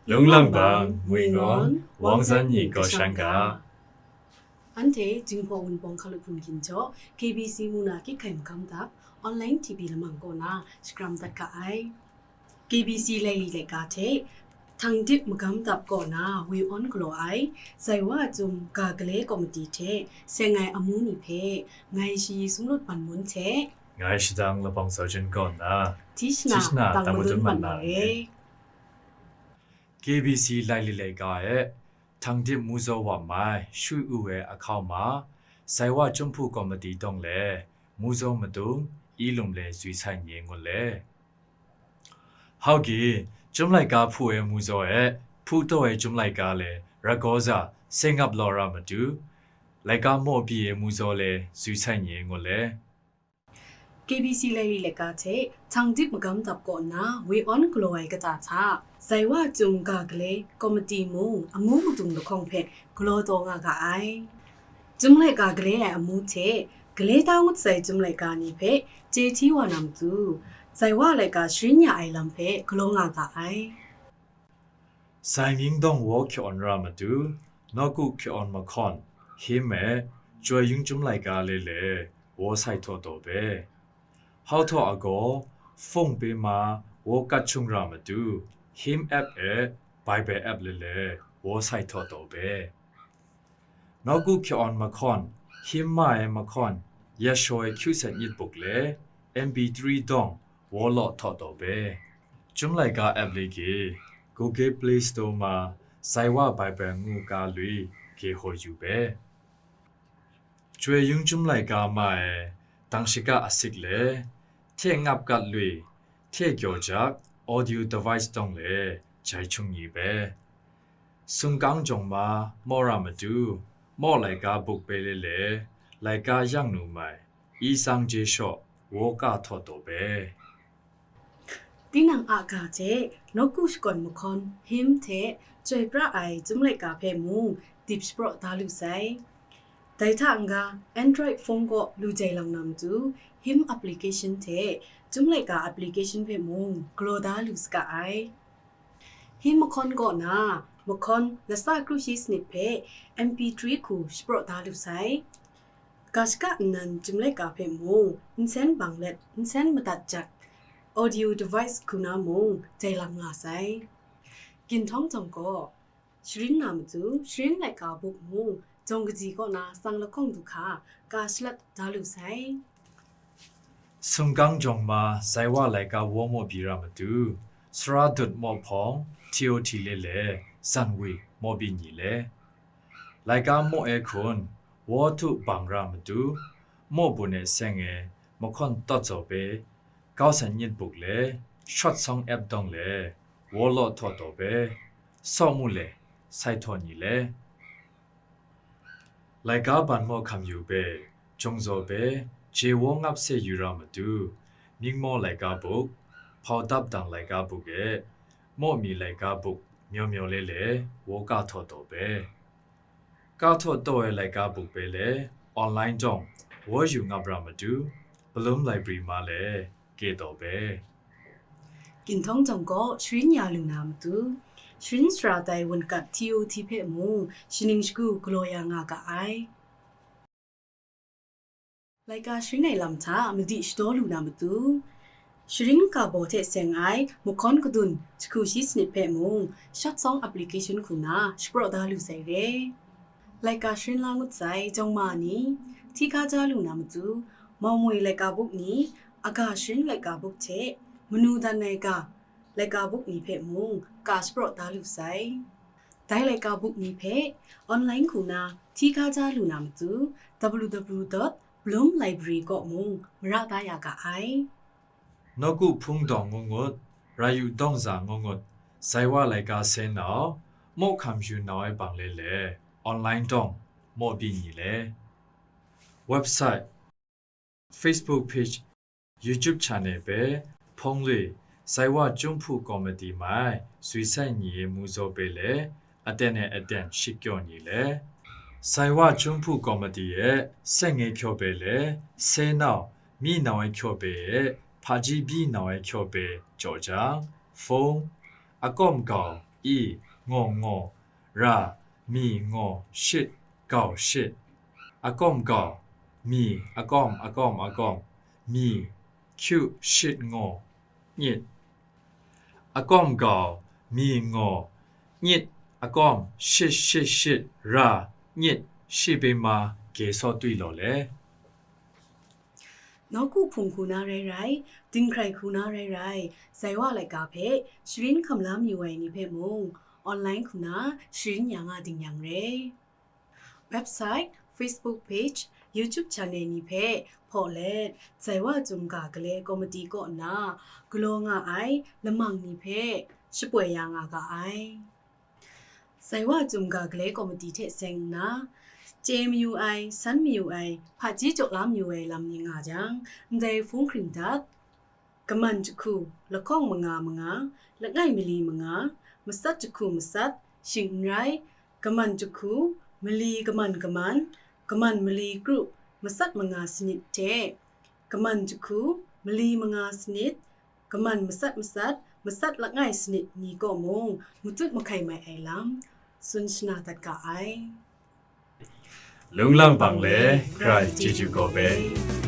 龙浪邦为我王山一个山嘎。安泰金坡文邦卡路普金乔 KBC 木纳基开唔敢答 online TV ละมังโกนาสครัมตัดกะไอ KBC เลยลีเลยกาเททางดิบมกำตับก่อนนะวีออนกลัวไอใส่ว่าจุมกากเลคอมมิเทเซงไงอมูนิเพไงชีสมรุดปันมุนเท 我是当了帮手真干呐， ทิชนาตังมุนปันมาเร KBC 来里来个诶，当地木造话买水有诶阿靠嘛，赛话中铺个么地动嘞，木造么动，一龙嘞水产业我嘞，好嘅，中来个铺诶木造诶，铺到诶中来个嘞，然个咋，新加坡啦么都，来个莫比诶木造嘞水产业我嘞。 KBC เลยลีเลยกาเททางดิบมกำตับก่อนนะวีออนกลัวไอกะตาชาใส่ว่าจุมกากเลคอมมิตีมุงอมูมุตุงตะคองเพกลัวตงากะไอจุมเลยกากเลอมูเทกเลตางุดใส่จุมเลยกานี่เพเจทีวานำตูใส่ว่าเลยกาชิญญาไอลำเพกลัวงากะไอ สายมิงดงวัวขี้อ่อนรามาดูนอกุขี้อ่อนมาคอนเฮแม่ช่วยยุงจุ่มไหลกาเลยวัวใส่ทั่วตัวเบ้เฮาทั่วอากอฟงเปมาวัวกัดชุงรามาดูฮิมแอปไปเบแอปเลยวัวใส่ทั่วตัวเบ้นอกุขี้อ่อนมาคอนฮิมมาคอนยาช่วยคิวเซนยิดบุกเลย MP3 ดงวัวหลอดทั่วตัวเบ้จุ่มไหลกาแอปเลยกี Google Play Store မှာစိုက်ဝဘိုင်ဘယ်ငူကာလွေကေဟိုယူပဲကျွေယုံจุမ်လိုက်ကာမဲတန်ရှိကအစစ်လေထဲငပ်ကလွေထဲကြောကြ audio device တုံးလေခြိုင်ချုံကြီးပဲစုံကောင်းကြုံမှာမော်ရမတူမော်လိုက်ကာဘုတ်ပဲလေလိုက်ကာយ៉ាងနူမိုင်ဤဆောင်ကျေရှော့ဝေါကာထော့တော့ပဲ ตีนังอากาเจนกุชก่อนมคอนหิมเทจอยพระไอจุมเลยกาเพมูดิบสปรตาลุไซแต่ถ้าอังกา Android phone ก็ลูใจลังนำจูหิมแอปพลิเคชันเทจุมเลยกาแอปพลิเคชันเพมูกลอดาลุสกาไอหิมมคอนก็นะมคอนและซากรูชิสนิเพ MP3 คูสปรตาลุไซกาสกานันจุมเลยกาเพมูอินเซนบังเล็ดอินเซนมาตัดจัก audio device คุณามงใจลังงาไซกินท้องจงก็ชรินนามจูชรินไหลกาบุกมุงจงกจีก็นาสังละคงดุคากาสลัดดาลุไซ สุงกังจงมาไซว่าไหลกาวัวโมบีรามาดูสระดุดมอพองทีโอทีเลสันวีโมบินีเลไหลกาโมเอคุณวัวทุบังรามาดูโมบุเนเซงมคอนตัดจบเบก้าวสัญญ์บุกเลยช็อตซองแอปดองเลยวอลล์ทอดเบสอมุเลไซทอนีเลไลกาบันโมคำอยู่เบจงโซเบเจวงอับเซยูรามาดูมิงโมไลกาบุกพอดับดังไลกาบุกโมมีไลกาบุกเมียวเลวกาทอดเบกาทอดตัวไลกาบุกเบเลออนไลน์จงวออยู่งับรามาดูบลูมไลบรีมาเลเกตอเบ กินท้องจงก็ชรินยาลูนามตูชรินสราไตวันกัดทีโอทีเพมูชินิงสกูกลัวยางากาไอไลกาชรินในลำชามดิชโตลูนามตูชรินกาโบเทเซงไอมุคอนกดุนสกูชิสนิเพมูช็อตซองแอปพลิเคชันคุณาสปรดาลูไซเรไลกาชรินลางุดไซจงมานีที่กาจาลูนามตูมองมวยไลกาบุกนี้อากาชรินไลกาบุกเทมนูดันในกาไลกาบุกนี้เพมุงกาสปรตาลุไซได้ไลกาบุกนี้เพออนไลน์คุณาที่กาจาลูนามตู www.bloomlibrary ก็มุงมราตายากาไอนกุพุงดองงดรายุดองจางงดไซว่าไลกาเซนอโมคำยูนอยบังเลออนไลน์ดองโมบินีเลเว็บไซต์ Facebook page YouTube channel เบพงเลยไซว่าจุมพูคอมเมดี้ไม่สุยไซนีมูโซเบเลอเดนชิกยอนีเลไซว่าจุมพูคอมเมดี้เซงเอคิวเบเลเซนอมีนอยคิวเบพาจีบีนอยคิวเบจอจางฟงอากอมกาว อีงองอรามีงอชิดเก่าชิดอากอมเก่ามีอากอมมีคิวชิดงอญิดอากอมเก่ามีงอญิดอากอมชิดราญิดရှိပေမှာကေစောတွေ့လို့လေ နောက်ခုဖုန်ခုနာရဲရိုင်တင်ခရိုင်ခုနာရဲရိုင်ဇိုင်ဝလိုက်ကဖဲရှရင်းခမလာမြဝဲနိဖဲမုံအွန်လိုင်းခုနာရှရင်းညာငါတင်ညံရဲ website facebook page youtube channel နိဖဲဖော်လက်ဇိုင်ဝဂျုံကကလေးကောမတီကောနာဂလောငါအိုင်လမောင်နိဖဲရှပွေယာငါကအိုင်ဇိုင်ဝဂျုံကကလေးကောမတီတဲ့ဆင်နာJMUI စန် MUI ဖာကြီးကြောလာမြွယ်လမ်ညငါကြံဒဲဖုန်ခရင်ဒတ်ကမန်ချခုလခေါင်မငါလငိုင်မလီမငါမစတ်ချခုမစတ်ရှင်ရိုင်ကမန်ချခုမလီကမန်မလီဂရုမစတ်မငါစနစ်တဲ့ကမန်ချခုမလီမငါစနစ်ကမန်မစတ်လငိုင်စနစ်နီကောမုံမွတ်မခိုင်မိုင်အိုင်လမ်စွန်စနာတကအိုင် လုံလန့်ပန်လေ cry ជីဂျူကိုပဲ